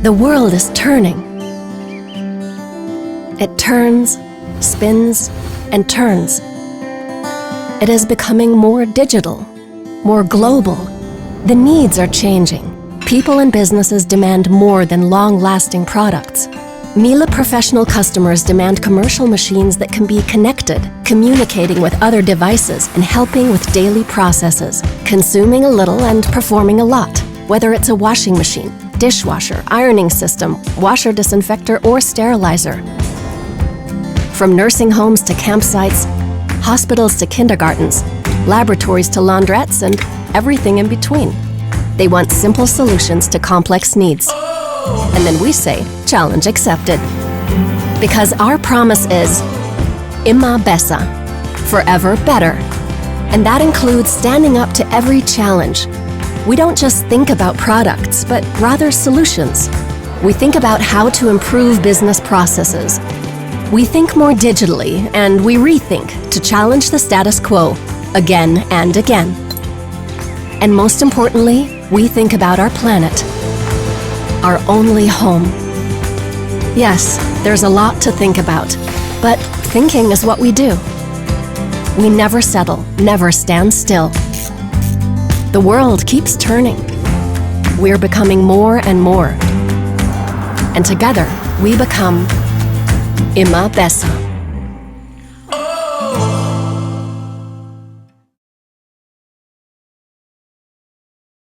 The world is turning. It turns, spins, and turns. It is becoming more digital, more global. The needs are changing. People and businesses demand more than long-lasting products. Miele Professional customers demand commercial machines that can be connected, communicating with other devices and helping with daily processes, consuming a little and performing a lot, whether it's a washing machine, dishwasher, ironing system, washer disinfector, or sterilizer. From nursing homes to campsites, hospitals to kindergartens, laboratories to laundrettes, and everything in between. They want simple solutions to complex needs. And then we say, challenge accepted. Because our promise is Immer Besser, forever better. And that includes standing up to every challenge. We don't just think about products, but rather solutions. We think about how to improve business processes. We think more digitally, and we rethink to challenge the status quo again and again. And most importantly, we think about our planet, our only home. Yes, there's a lot to think about, but thinking is what we do. We never settle, never stand still. The world keeps turning. We're becoming more and more. And together, we become Immer Besser.